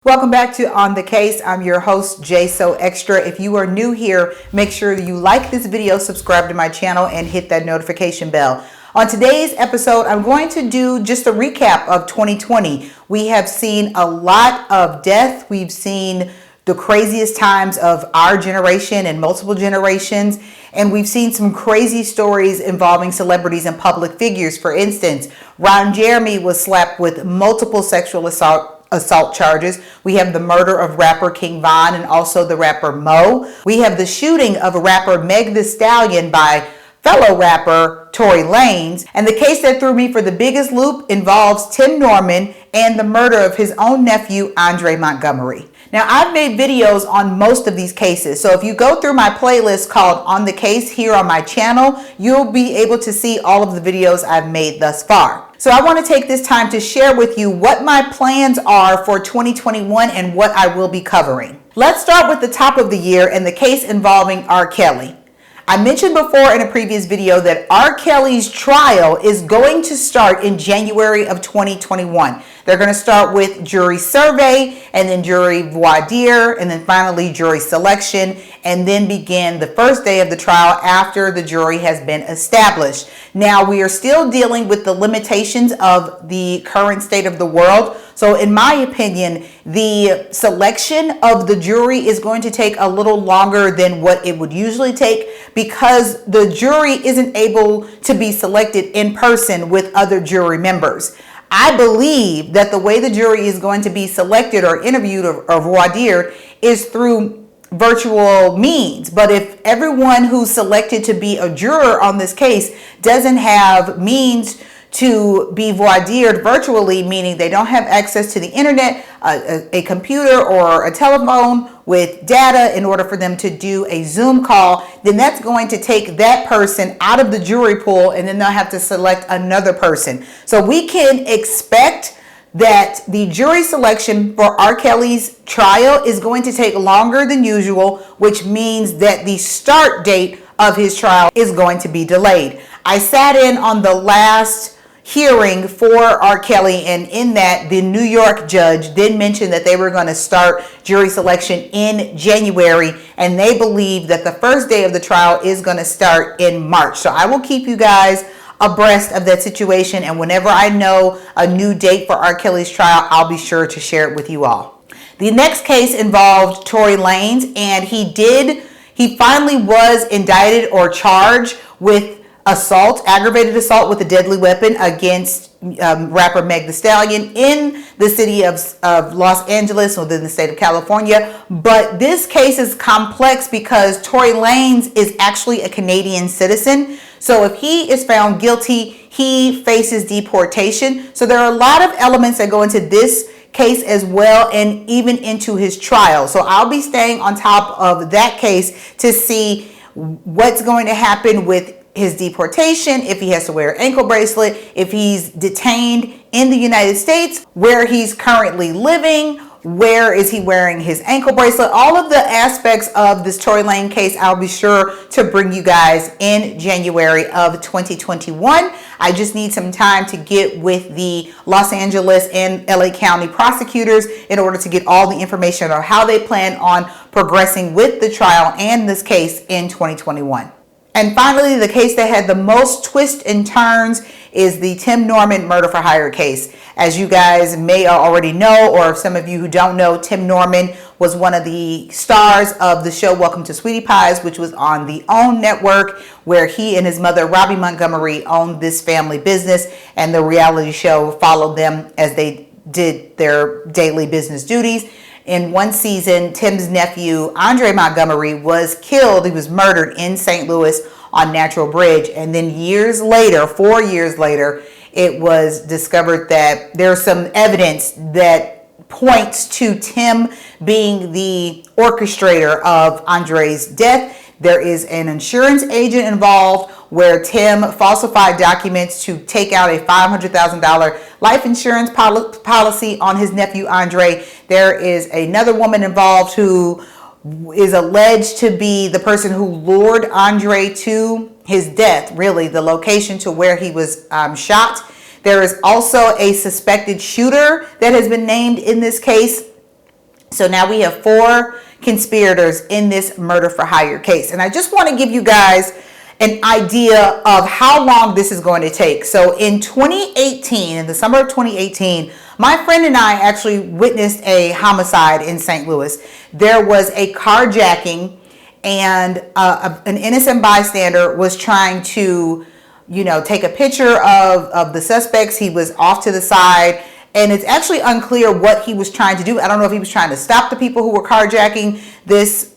Welcome back to On the Case. I'm your host, Jay So Extra. If you are new here, make sure you like this video, subscribe to my channel, and hit that notification bell. On today's episode, I'm going to do just a recap of 2020. We have seen a lot of death. We've seen the craziest times of our generation and multiple generations. And we've seen some crazy stories involving celebrities and public figures. For instance, Ron Jeremy was slapped with multiple sexual assault charges. We have the murder of rapper King Von and also the rapper Mo. We have the shooting of rapper Meg Thee Stallion by fellow rapper Tory Lanez. And the case that threw me for the biggest loop involves Tim Norman and the murder of his own nephew, Andre Montgomery. Now, I've made videos on most of these cases, so if you go through my playlist called On the Case here on my channel, you'll be able to see all of the videos I've made thus far. So I want to take this time to share with you what my plans are for 2021 and what I will be covering. Let's start with the top of the year and the case involving R. Kelly. I mentioned before in a previous video that R. Kelly's trial is going to start in January of 2021. They're going to start with jury survey and then jury voir dire and then finally jury selection and then begin the first day of the trial after the jury has been established. Now, we are still dealing with the limitations of the current state of the world. So in my opinion, the selection of the jury is going to take a little longer than what it would usually take because the jury isn't able to be selected in person with other jury members. I believe that the way the jury is going to be selected or interviewed or voir dire is through virtual means. But if everyone who's selected to be a juror on this case doesn't have means to be voir dired virtually, meaning they don't have access to the internet, a computer or a telephone with data in order for them to do a Zoom call, then that's going to take that person out of the jury pool and then they'll have to select another person. So we can expect that the jury selection for R. Kelly's trial is going to take longer than usual, which means that the start date of his trial is going to be delayed. I sat in on the last hearing for R. Kelly, and in that, the New York judge did mention that they were going to start jury selection in January, and they believe that the first day of the trial is going to start in March. So I will keep you guys abreast of that situation, and whenever I know a new date for R. Kelly's trial, I'll be sure to share it with you all. The next case involved Tory Lanez, and he finally was indicted or charged with aggravated assault with a deadly weapon against rapper Meg Thee Stallion in the city of Los Angeles within the state of California. But this case is complex because Tory Lanez is actually a Canadian citizen. So if he is found guilty, he faces deportation. So there are a lot of elements that go into this case as well and even into his trial. So I'll be staying on top of that case to see what's going to happen with his deportation, if he has to wear an ankle bracelet, if he's detained in the United States, where he's currently living, where is he wearing his ankle bracelet. All of the aspects of this Tory Lanez case, I'll be sure to bring you guys in January of 2021. I just need some time to get with the Los Angeles and LA County prosecutors in order to get all the information on how they plan on progressing with the trial and this case in 2021. And finally, the case that had the most twists and turns is the Tim Norman murder for hire case. As you guys may already know, or some of you who don't know, Tim Norman was one of the stars of the show Welcome to Sweetie Pies, which was on the OWN network, where he and his mother, Robbie Montgomery, owned this family business, and the reality show followed them as they did their daily business duties. In one season, Tim's nephew, Andre Montgomery, was killed. He was murdered in St. Louis on Natural Bridge. And then 4 years later, it was discovered that there's some evidence that points to Tim being the orchestrator of Andre's death. There is an insurance agent involved where Tim falsified documents to take out a $500,000 life insurance policy on his nephew Andre. There is another woman involved who is alleged to be the person who lured Andre to his death, really the location to where he was shot. There is also a suspected shooter that has been named in this case. So now we have 4 conspirators in this murder for hire case. And I just want to give you guys an idea of how long this is going to take. So in 2018, in the summer of 2018, my friend and I actually witnessed a homicide in St. Louis. There was a carjacking, and an innocent bystander was trying to, take a picture of the suspects. He was off to the side, and it's actually unclear what he was trying to do. I don't know if he was trying to stop the people who were carjacking this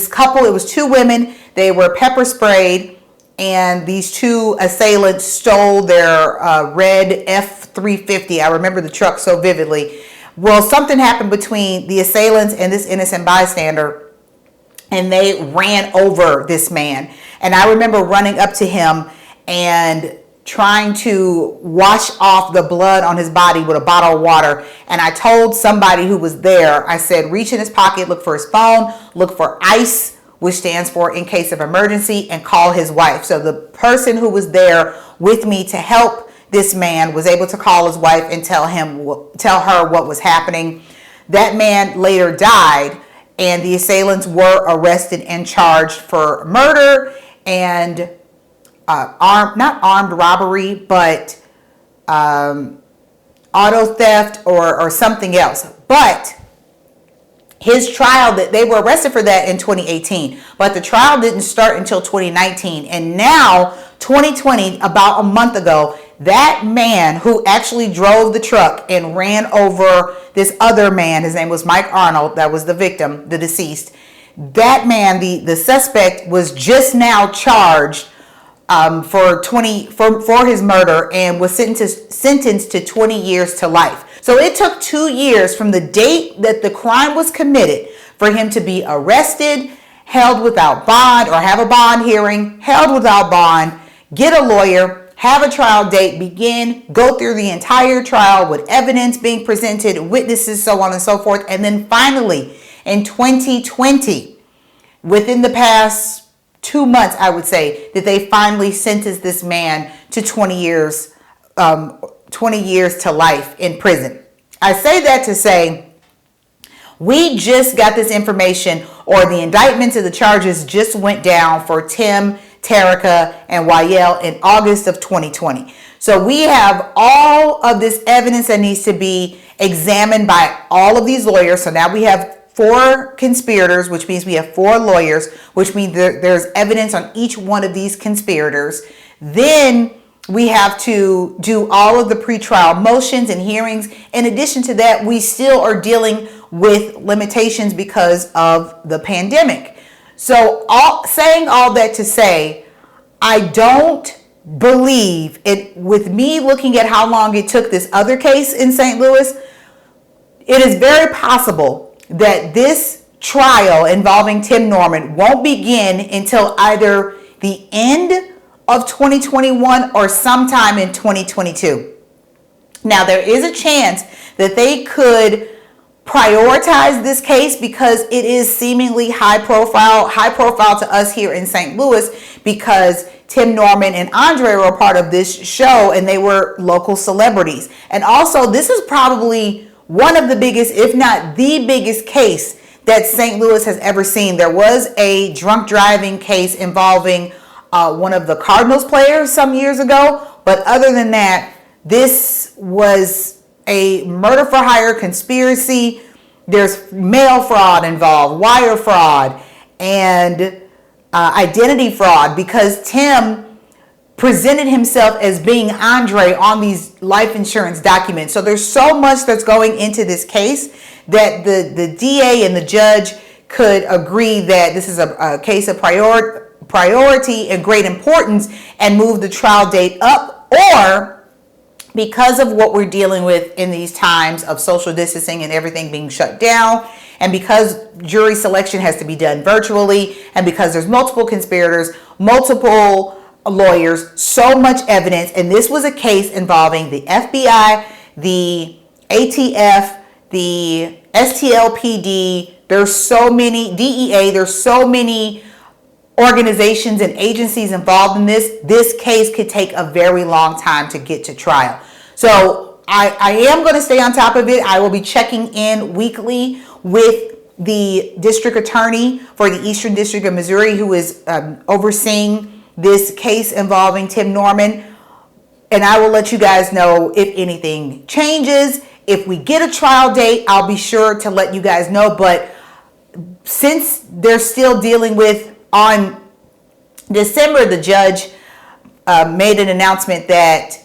couple. It was 2 women. They were pepper sprayed, and these 2 assailants stole their red F-350. I remember the truck so vividly. Well, something happened between the assailants and this innocent bystander, and they ran over this man. And I remember running up to him and trying to wash off the blood on his body with a bottle of water. And I told somebody who was there, I said, reach in his pocket, look for his phone, look for ICE, which stands for in case of emergency, and call his wife. So the person who was there with me to help this man was able to call his wife and tell her what was happening. That man later died, and the assailants were arrested and charged for murder and not armed robbery, but auto theft or something else. But his trial, that they were arrested for that in 2018, but the trial didn't start until 2019. And now 2020, about a month ago, that man who actually drove the truck and ran over this other man, his name was Mike Arnold, that was the victim, the deceased. That man, the suspect, was just now charged for his murder and was sentenced to 20 years to life. So it took 2 years from the date that the crime was committed for him to be arrested, held without bond, or have a bond hearing, held without bond, get a lawyer, have a trial date, go through the entire trial with evidence being presented, witnesses, so on and so forth. And then finally, in 2020, within the past 2 months, I would say, that they finally sentenced this man to 20 years to life in prison. I say that to say, we just got this information, or the indictments of the charges just went down for Tim, Terica, and Waiel in August of 2020. So we have all of this evidence that needs to be examined by all of these lawyers. So now we have 4 conspirators, which means we have 4 lawyers, which means there's evidence on each one of these conspirators. Then we have to do all of the pretrial motions and hearings. In addition to that, we still are dealing with limitations because of the pandemic. So saying all that to say, I don't believe it. With me looking at how long it took this other case in St. Louis, it is very possible that this trial involving Tim Norman won't begin until either the end of 2021 or sometime in 2022. Now, there is a chance that they could prioritize this case because it is seemingly high profile to us here in St. Louis, because Tim Norman and Andre were a part of this show and they were local celebrities. And also, this is probably one of the biggest, if not the biggest case that St. Louis has ever seen. There was a drunk driving case involving one of the Cardinals players some years ago. But other than that, this was a murder for hire conspiracy. There's mail fraud involved, wire fraud, and identity fraud, because Tim presented himself as being Andre on these life insurance documents. So there's so much that's going into this case that the DA and the judge could agree that this is a case of priority and great importance and move the trial date up, or because of what we're dealing with in these times of social distancing and everything being shut down, and because jury selection has to be done virtually, and because there's multiple conspirators, multiple lawyers, so much evidence, and this was a case involving the FBI, the ATF, the STLPD, there's so many, DEA, there's so many organizations and agencies involved in this. This case could take a very long time to get to trial. So I am going to stay on top of it. I will be checking in weekly with the district attorney for the Eastern District of Missouri, who is overseeing this case involving Tim Norman. And I will let you guys know if anything changes. If we get a trial date, I'll be sure to let you guys know. But since they're still dealing with, on December, the judge made an announcement that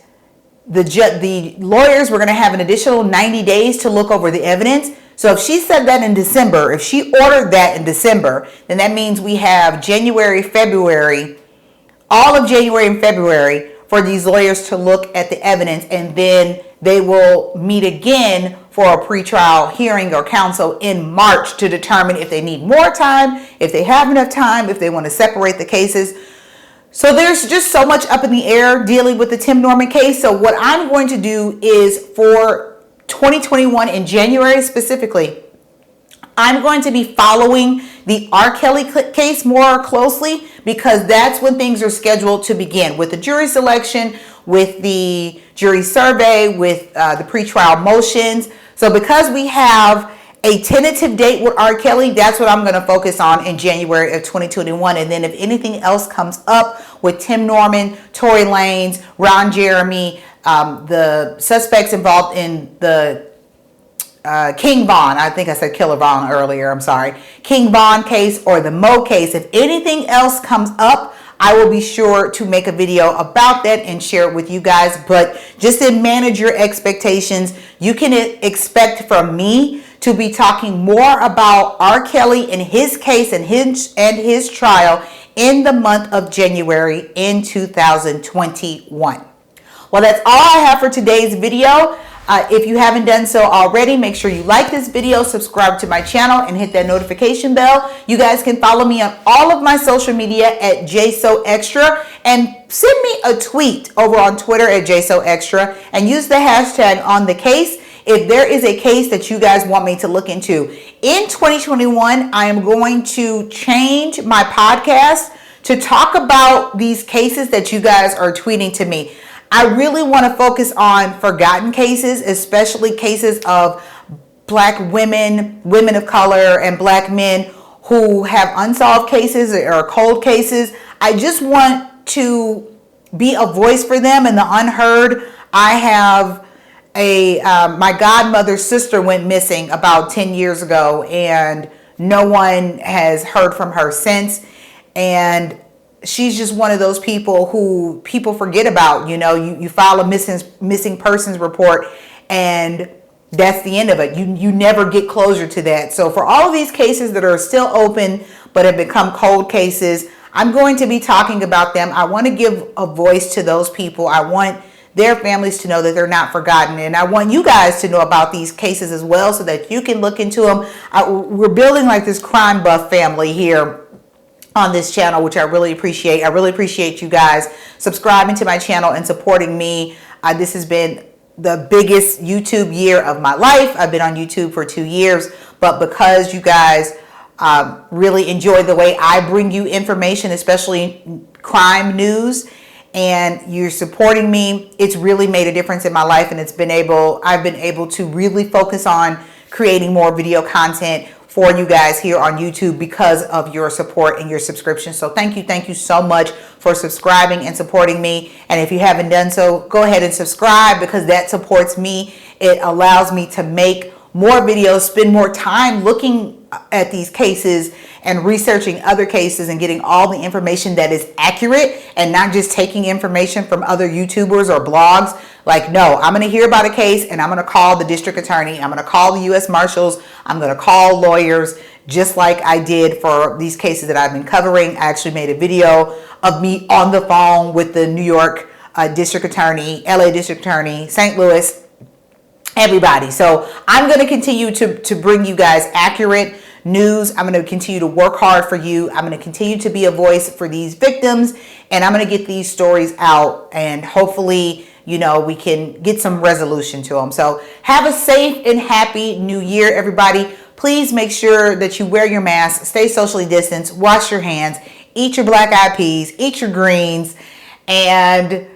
the lawyers were going to have an additional 90 days to look over the evidence. So if she said that in December, if she ordered that in December, then that means we have January, February, all of January and February for these lawyers to look at the evidence, and then they will meet again for a pretrial hearing or counsel in March to determine if they need more time, if they have enough time, if they want to separate the cases. So there's just so much up in the air dealing with the Tim Norman case. So what I'm going to do is, for 2021 in January specifically, I'm going to be following the R. Kelly case more closely, because that's when things are scheduled to begin, with the jury selection, with the jury survey, with the pretrial motions. So because we have a tentative date with R. Kelly, that's what I'm going to focus on in January of 2021. And then if anything else comes up with Tim Norman, Tory Lanez, Ron Jeremy, the suspects involved in the King Von, I think I said Killer Von earlier, I'm sorry, King Von case, or the Mo case, if anything else comes up, I will be sure to make a video about that and share it with you guys. But just to manage your expectations, you can expect from me to be talking more about R. Kelly and his case and his trial in the month of January in 2021. Well, that's all I have for today's video. If you haven't done so already, make sure you like this video, subscribe to my channel, and hit that notification bell. You guys can follow me on all of my social media at JSoExtra, and send me a tweet over on Twitter at JSoExtra, and use the hashtag #OnTheCase if there is a case that you guys want me to look into. In 2021, I am going to change my podcast to talk about these cases that you guys are tweeting to me. I really want to focus on forgotten cases, especially cases of Black women, women of color, and Black men who have unsolved cases or cold cases. I just want to be a voice for them and the unheard. I have my godmother's sister went missing about 10 years ago, and no one has heard from her since. And she's just one of those people who people forget about. You know, you file a missing persons report, and that's the end of it. You never get closure to that. So for all of these cases that are still open but have become cold cases, I'm going to be talking about them. I want to give a voice to those people. I want their families to know that they're not forgotten. And I want you guys to know about these cases as well, so that you can look into them. We're building like this crime buff family here on this channel, which I really appreciate. I really appreciate you guys subscribing to my channel and supporting me. This has been the biggest YouTube year of my life. I've been on YouTube for 2 years, but because you guys really enjoy the way I bring you information, especially crime news, and you're supporting me, it's really made a difference in my life. And I've been able to really focus on creating more video content for you guys here on YouTube because of your support and your subscription. So thank you so much for subscribing and supporting me. And if you haven't done so, go ahead and subscribe, because that supports me. It allows me to make more videos, spend more time looking at these cases and researching other cases and getting all the information that is accurate, and not just taking information from other YouTubers or blogs. Like, no, I'm going to hear about a case and I'm going to call the district attorney. I'm going to call the U.S. Marshals. I'm going to call lawyers, just like I did for these cases that I've been covering. I actually made a video of me on the phone with the New York district attorney, LA district attorney, St. Louis, everybody. So I'm going to continue to bring you guys accurate news. I'm going to continue to work hard for you. I'm going to continue to be a voice for these victims, and I'm going to get these stories out, and hopefully, you know, we can get some resolution to them. So have a safe and happy new year, everybody. Please make sure that you wear your mask, stay socially distanced, wash your hands, eat your black eyed peas, eat your greens, and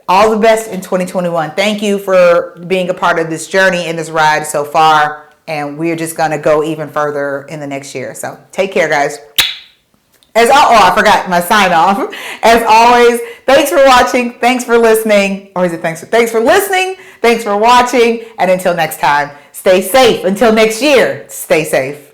all the best in 2021. Thank you for being a part of this journey and this ride so far. and we're just going to go even further in the next year. So take care, guys. I forgot my sign off. As always, thanks for watching. Thanks for listening. Or is it thanks for listening? Thanks for watching. And until next time, stay safe. Until next year, stay safe.